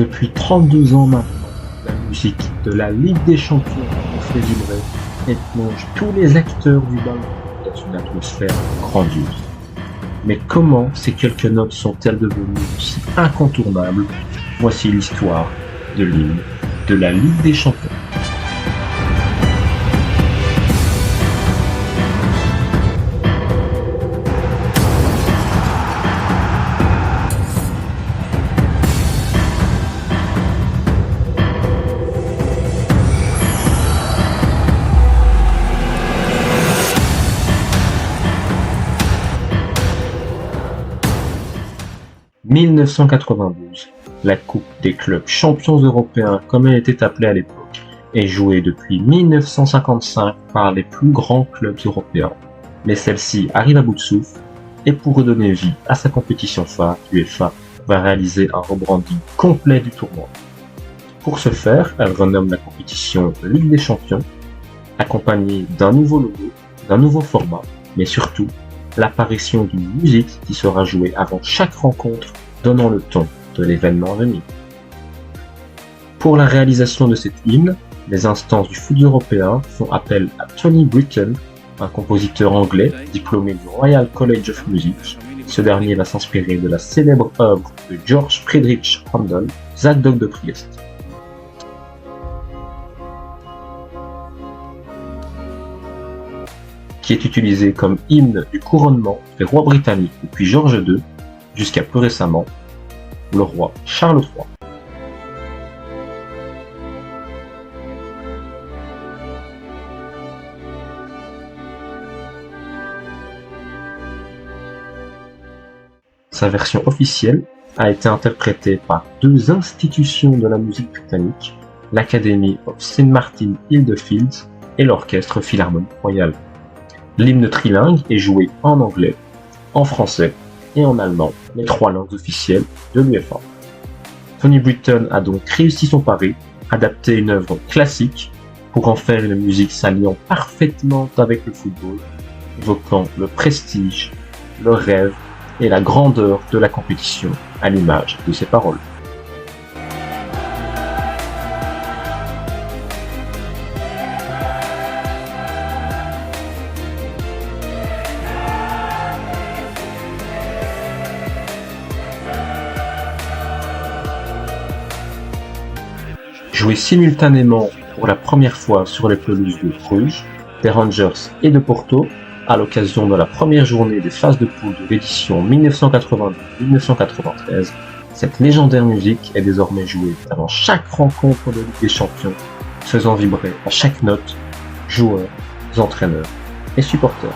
Depuis 32 ans maintenant, la musique de la Ligue des Champions nous fait vibrer et plonge tous les acteurs du ballon dans une atmosphère grandiose. Mais comment ces quelques notes sont-elles devenues si incontournables? Voici l'histoire de l'hymne de la Ligue des Champions. « 1992, la Coupe des clubs champions européens comme elle était appelée à l'époque, est jouée depuis 1955 par les plus grands clubs européens. Mais celle-ci arrive à bout de souffle et pour redonner vie à sa compétition phare, l'UEFA va réaliser un rebranding complet du tournoi. Pour ce faire, elle renomme la compétition Ligue des Champions, accompagnée d'un nouveau logo, d'un nouveau format, mais surtout l'apparition d'une musique qui sera jouée avant chaque rencontre, donnant le ton de l'événement à venir. Pour la réalisation de cet hymne, les instances du foot européen font appel à Tony Britton, un compositeur anglais diplômé du Royal College of Music. Ce dernier va s'inspirer de la célèbre œuvre de George Friedrich Handel, Zadok de Priest. Qui est utilisé comme hymne du couronnement des rois britanniques depuis George II jusqu'à peu récemment, le roi Charles III. Sa version officielle a été interprétée par deux institutions de la musique britannique, l'Academy of St. Martin Hillfields et l'Orchestre Philharmonique Royal. L'hymne trilingue est joué en anglais, en français et en allemand, les trois langues officielles de l'UEFA. Tony Britton a donc réussi son pari, adapter une œuvre classique pour en faire une musique s'alliant parfaitement avec le football, évoquant le prestige, le rêve et la grandeur de la compétition à l'image de ses paroles. Joué simultanément pour la première fois sur les pelouses de Bruges, des Rangers et de Porto, à l'occasion de la première journée des phases de poule de l'édition 1992-1993, cette légendaire musique est désormais jouée avant chaque rencontre de Ligue des Champions, faisant vibrer à chaque note joueurs, entraîneurs et supporters.